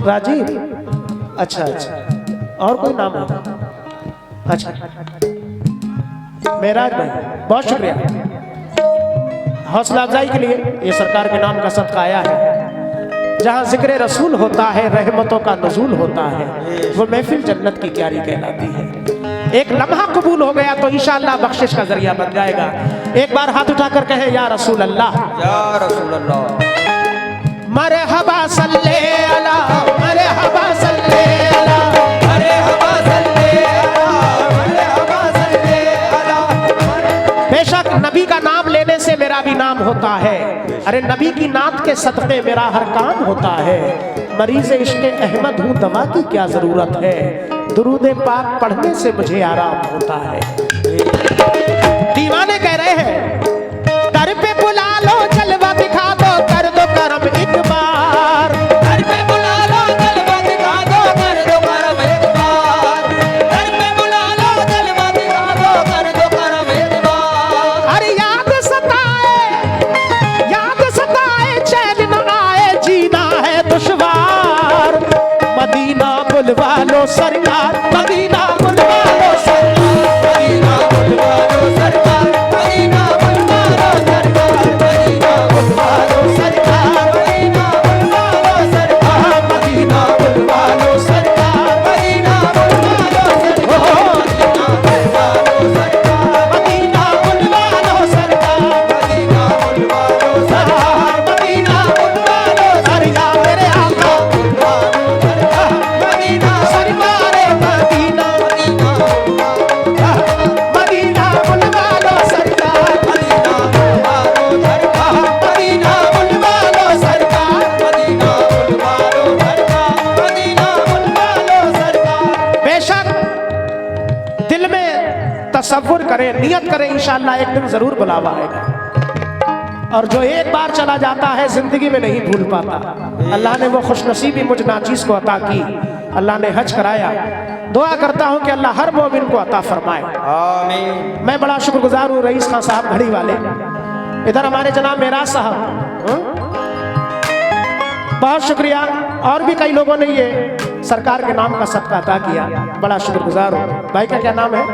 राजीव, अच्छा अच्छा, और कोई नाम है? अच्छा, मेराज भाई, बहुत शुक्रिया हौसला अफजाई के लिए। ये सरकार के नाम का सदका आया है। जहाँ जिक्र रसूल होता है, रहमतों का नज़ूल होता है, वो महफिल जन्नत की क्यारी कहलाती है। एक लम्हा कबूल हो गया तो इंशाअल्लाह बख्शिश का जरिया बन जाएगा। एक बार हाथ उठाकर कहे या रसूल अल्लाह, या रसूल अल्लाह। मरहबा सल्ले अला, मरहबा सल्ले अला, मरहबा सल्ले अला, मरहबा सल्ले अला। बेशक नबी का नाम लेने से मेरा भी नाम होता है। अरे नबी की नात के सदक़े मेरा हर काम होता है। मरीज़ इश्क़ अहमद हूँ, दवा की क्या ज़रूरत है। दुरूद पाक पढ़ने से मुझे आराम होता है। दीवाने कह रहे हैं दर पे बुला लो, जलवा दिखा दो, कर दो करम एक बार। दर पे बुला लो, जलवा दिखा दो, कर दो करम एक बार। दर पे बुला लो, जलवा दिखा दो, कर दो करम एक बार। अरे याद सताए चैन न आए, जीना है दुश्वार। मदीना बुलवा लो सरकार, मदीना बुलवा लो सरकार, मदीना बुलवा लो सरकार, मदीना बुलवा लो सरकार, मदीना बुलवा लो सरकार, मदीना बुलवा लो सरकार, मदीना बुलवा लो सरकार, मदीना बुलवा लो सरकार, मदीना बुलवा लो सरकार, मदीना बुलवा लो सरकार, मदीना बुलवा लो सरकार, मेरे आका बुलवा लो सरकार, मदीना सरकारे मदीना, मदीना बुलवा लो सरकार, मदीना बुलवा लो सरकार, मदीना बुलवा लो सरकार, मदीना बुलवा लो सरकार, मदीना बुलवा लो सरकार। बेशक दिल में तसव्वुर करें, नियत करें, इंशाअल्लाह एक दिन जरूर बुलावा आएगा। और जो एक बार चला जाता है जिंदगी में नहीं भूल पाता। अल्लाह ने वो खुशनसीबी मुझ नाचीज को अता की, अल्लाह ने हज कराया। दुआ करता हूँ कि अल्लाह हर मोमिन को अता फरमाए, आमीन। मैं बड़ा शुक्रगुजार हूँ रईस खान साहब घड़ी वाले, इधर हमारे जनाब मेराज साहब, बहुत शुक्रिया। और भी कई लोगों ने ये सरकार के नाम का सदका अता किया, बड़ा शुक्रगुजार हूँ। भाई का क्या नाम है?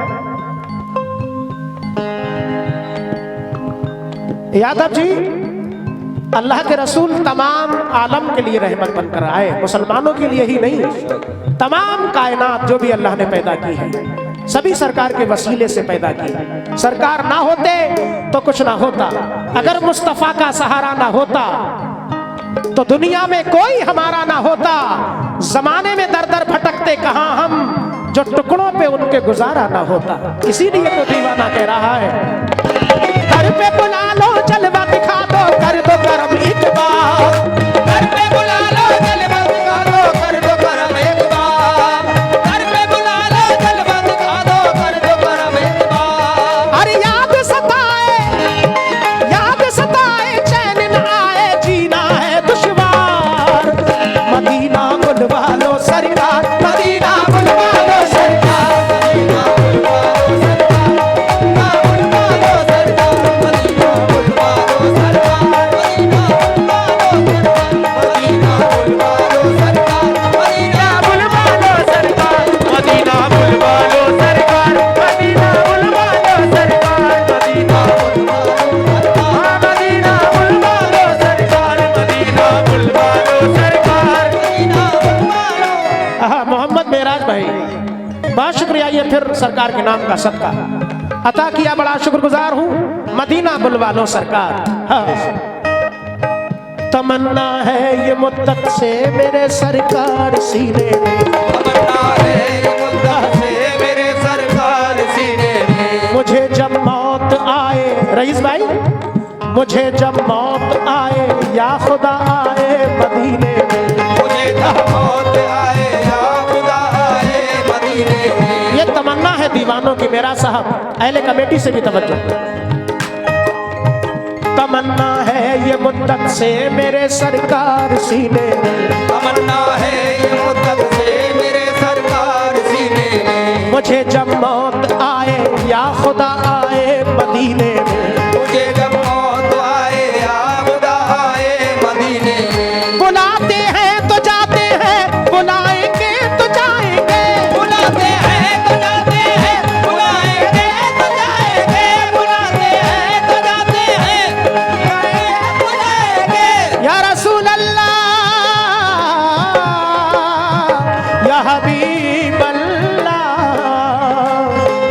यादव जी। अल्लाह के रसूल तमाम आलम के लिए रहमत बनकर आए, मुसलमानों के लिए ही नहीं, तमाम कायनात जो भी अल्लाह ने पैदा की है सभी सरकार के वसीले से पैदा की। सरकार ना होते तो कुछ ना होता। अगर मुस्तफा का सहारा ना होता तो दुनिया में कोई हमारा ना होता। जमाने में दर दर भटकते कहां हम, जो टुकड़ों पे उनके गुजारा ना होता। इसीलिए तो दीवाना कह रहा है घर पे बुला लो, जलवा दिखा दो, कर दो करम एक बार। घर पे बुला लो, जलवा दिखा दो, कर दो करम एक बार। घर पे बुला लो, जलवा दिखा दो, कर दो करम एक बार। अरे याद सताए चैन न आए, जीना है दुश्वार। मदीना बुलवा लो सरकार, मदीना बुलवा लो सरकार, मदीना बुलवा लो सरकार, मदीना बुलवा लो सरकार, मदीना बुलवा लो सरकार, मदीना बुलवा लो सरकार, मदीना बुलवा लो सरकार, मदीना बुलवा लो सरकार, मदीना बुलवा लो सरकार, मदीना बुलवा लो सरकार, मदीना बुलवा लो सरकार, मदीना बुलवा लो सरकार, मदीना बुलवा लो। मोहम्मद मेराज भाई, बहुत शुक्रिया। ये फिर सरकार के नाम का सदका अता किया, बड़ा शुक्रगुजार हूँ। मदीना बुलवा लो सरकार। हाँ। तमन्ना है ये मुद्दत से मेरे सरकार सीने में, तमन्ना है ये मुद्दत से मेरे सरकार सीने में। मुझे जब मौत आए, रईस भाई, मुझे जब मौत आए या खुदा आए मदीने में, मुझे जब मौत आए या खुदा आए मदीने दीवानों की। मेरा साहब अहले कमेटी से भी तवज्जो। तमन्ना है ये मुद्दत से मेरे सरकार सीने में, तमन्ना है ये मुद्दत से मेरे सरकार सीने में। मुझे जब मौत आए या खुदा आए मदीने में, मुझे जब मौत आए या खुदा आए मदीने में। बुलाते हैं तो जाते हैं, बुलाएंगे तो जाएंगे, बुलाते हैं तो जाते हैं, बुलाएंगे तो जाएंगे, बुलाते हैं तो जाते हैं, बुलाएंगे। या रसूल अल्लाह या हबीब अल्लाह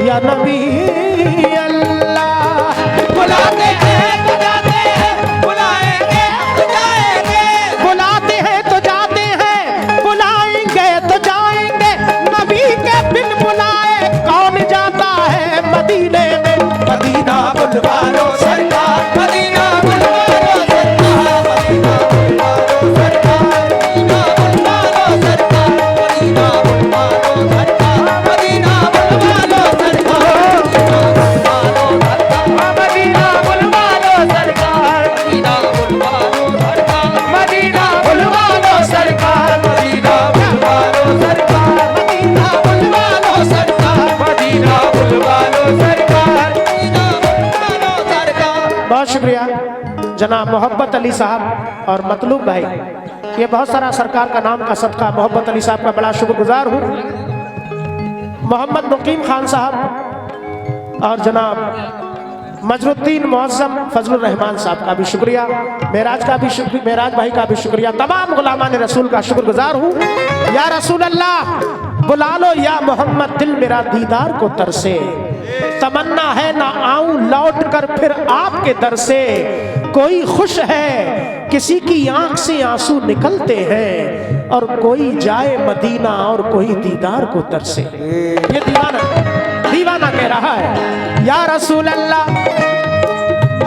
या नबी अल्लाह। बुलाते हैं तो जाते हैं, बुलाएंगे तो जाएंगे, बुलाते हैं तो जाते हैं, बुलाएंगे तो जाएंगे। नबी के बिन बुलाए कौन जाता है मदीने में। मदीना बुलवा लो सरकार, मदीना बुलवा लो सरकार, मदीना बुलवा लो सरकार, मदीना बुलवा लो सरकार, मदीना बुलवा लो सरकार, मदीना बुलवा लो सरकार, मदीना बुलवा लो सरकार, मदीना बुलवा लो सरकार, मदीना बुलवा लो सरकार, मदीना बुलवा लो सरकार, मदीना बुलवा लो सरकार, मदीना बुलवा लो सरकार, मदीना बुलवा लो सरकार। बहुत शुक्रिया जनाब मोहब्बत अली साहब और मतलूब भाई। ये बहुत सारा सरकार का नाम का सदका मोहब्बत अली साहब का बड़ा शुक्रगुजार हूँ। मोहम्मद मुकीम खान साहब और जनाब मजरुद्दीन मुअज्जम फजलुर रहमान साहब का भी शुक्रिया। मेराज का भी शुक्रिया, मेराज भाई का भी शुक्रिया। तमाम गुलामान रसूल का शुक्रगुजार हूँ। या रसूल अल्लाह बुला लो या मोहम्मद, दिल मेरा दीदार को तरसे। तमन्ना है ना आऊं लौट कर फिर आपके दर से। कोई खुश है किसी की आंख से आंसू निकलते हैं, और कोई जाए मदीना और कोई दीदार को तरसे। ये दीवाना कह रहा है। या रसूल अल्लाह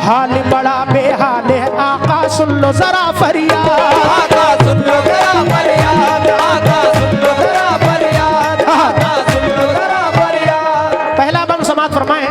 हाल बड़ा बेहाल है, आका सुन लो जरा फरियाद, आका सुन लो जरा फरियाद, आका सुन लो जरा फरियाद, आका सुन लो जरा फरियाद। पहला बंद समात फरमाए।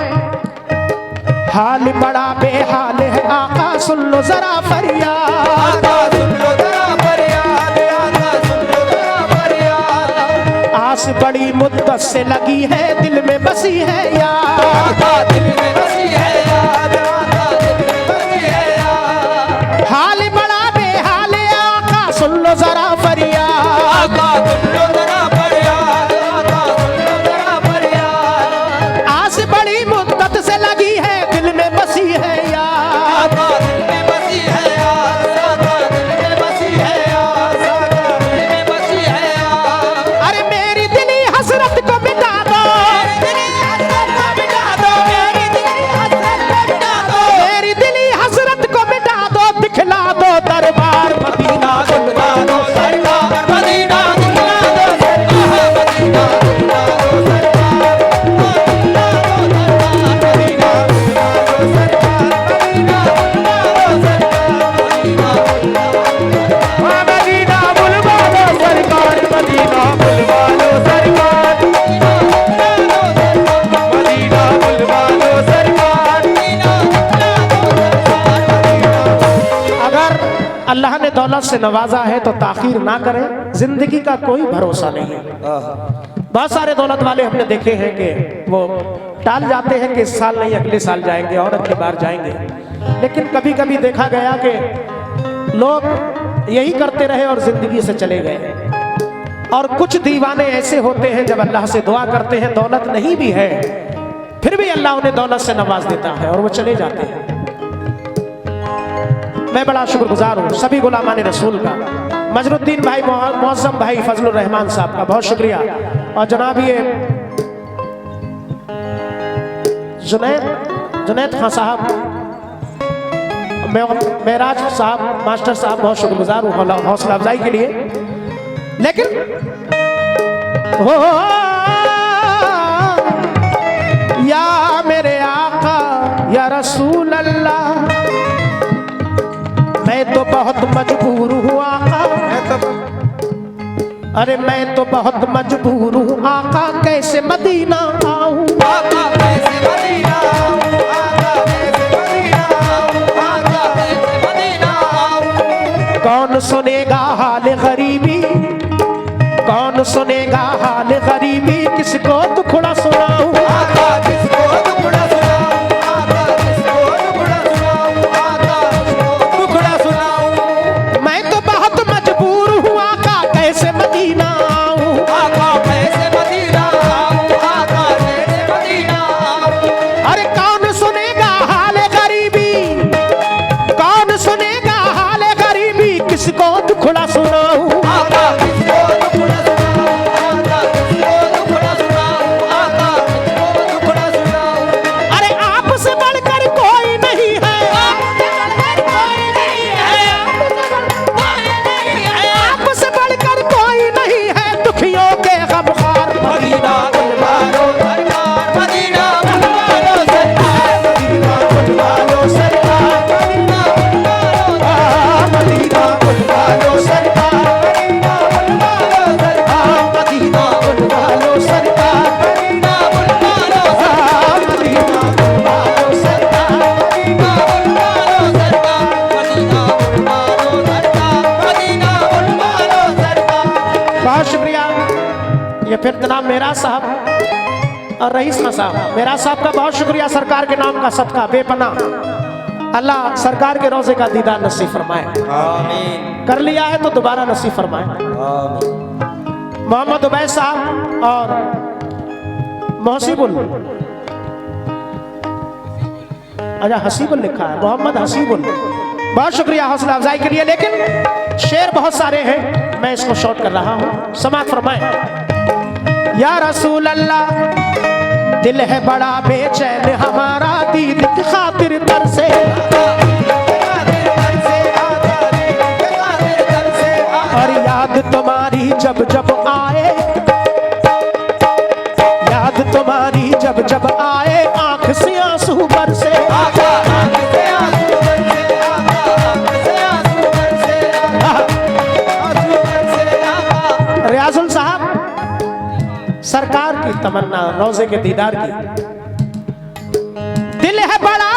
हाल बड़ा बेहाल है, आका सुन लो जरा फरियाद, आका सुन लो जरा फरियाद, आका सुन लो जरा फरियाद। आस बड़ी मुद्दत से लगी है, दिल में बसी है यार, आका दिल में बसी है याद, आका दिल में बसी है याद। हाल बड़ा बेहाल है, आका सुन लो जरा फरियाद, आका सुन लो जरा फरियाद, आका सुन लो जरा फरियाद। आस बड़ी मुद्दत से लगी है, दिल में बसी है यार, आका दिल में बसी है याद, आका दिल में बसी है याद, आका दिल में बसी है याद। अरे मेरी दिली हसरत को मिटा दो, मेरी हसरत को मिटा दो, मेरी दिली हसरत को मिटा दो, मेरी दिली हसरत को मिटा दो, दिखला दो दरबार मदीना बुलवा दो सरकार, मदीना बुलवा दो सरकार, मदीना बुलवा दो सरकार, मदीना बुलवा दो सरकार, मदीना बुलवा दो सरकार, मदीना बुलवा दो सरकार, मदीना बुलवा दो सरकार, मदीना बुलवा दो सरकार, मदीना बुलवा दो सरकार। अगर अल्लाह ने दौलत से नवाजा है तो ताखीर ना करें, जिंदगी का कोई भरोसा नहीं है। बहुत सारे दौलत वाले हमने देखे हैं कि वो टाल जाते हैं कि इस साल नहीं अगले साल जाएंगे और अगली बार जाएंगे, लेकिन कभी कभी देखा गया कि लोग यही करते रहे और जिंदगी से चले गए। और कुछ दीवाने ऐसे होते हैं जब अल्लाह से दुआ करते हैं, दौलत नहीं भी है फिर भी अल्लाह उन्हें दौलत से नवाज देता है और वो चले जाते हैं। मैं बड़ा शुक्रगुजार हूँ सभी गुलामान रसूल का। मजरुद्दीन भाई, मुअज्जम भाई, फजलुर रहमान साहब का बहुत शुक्रिया। और जनाब ये जुनैद खान साहब, मेराज साहब, मास्टर साहब, बहुत शुक्रगुजार हूँ हौसला अफजाई के लिए। लेकिन हो या मेरे आका या रसूल अल्लाह, मैं तो बहुत मजबूर हूँ आका, अरे मैं तो बहुत मजबूर हूँ आका, कैसे मदीना आऊं। सुनेगा हाल गरीबी, किसको दुखड़ा सुनाऊं। आका किसको दुखड़ा सुनाऊं, आका किसको दुखड़ा सुनाऊं, आका किसको दुखड़ा सुनाऊं। मैं तो बहुत मजबूर हूँ आका, कैसे मदीना आऊं। आका कैसे मदीना आऊं, आका कैसे मदीना आऊं। अरे कौन सुनेगा हाल गरीबी, कौन सुनेगा हाल गरीबी, किसको दुखड़ा सुनाऊं। आका किसको दुखड़ा सुनाऊं, आका किसको दुखड़ा सुनाऊं, आका किसको दुखड़ा सुनाऊं। अरे आपसे बढ़कर कोई नहीं है, कोई नहीं है, कोई नहीं है। आपसे बढ़कर कोई नहीं है, दुखियों के गमखार। मदीना बुलवालो सरकार, मदीना बुलवालो सरकार, मदीना बुलवालो सरकार, मदीना बुलवालो सरकार, मदीना बुलवालो सरकार, मदीना बुलवालो सरकार, मदीना बुलवालो सरकार, मदीना बुलवालो सरकार, मदीना बुलवालो सरकार, मदीना बुलवालो सरकार, मदीना बुलवालो सरकार, मदीना बुलवालो सरकार। बहुत शुक्रिया। ये फिर जनाब मेरा साहब और रईस खां साहब, मेरा साहब का बहुत शुक्रिया। सरकार के नाम का सदका बेपनाह, अल्लाह सरकार के रोजे का दीदार नसीब फरमाए। आमीन कर लिया है तो दोबारा नसीब फरमाए। आमीन। मोहम्मद उबैद साहब और मोहसिबुल, अच्छा हसीबुल लिखा है, मोहम्मद हसीबुल, बहुत शुक्रिया हौसला अफजाई के लिए। लेकिन शेर बहुत सारे हैं, मैं इसको शॉर्ट कर रहा हूँ, समाप्त फरमाए। या रसूल अल्लाह, दिल है बड़ा बेचैन हमारा, दीद की खातिर तरसे। और याद तुम्हारी जब जब आए, याद तुम्हारी जब जब आए, आंख से आंसू बरसे। आका आंख से आंसू बरसे, आका आंख से आंसू बरसे, आंसू बरसे आका। रियाजुल साहब, सरकार की तमन्ना रोजे के दीदार की, दिल है बड़ा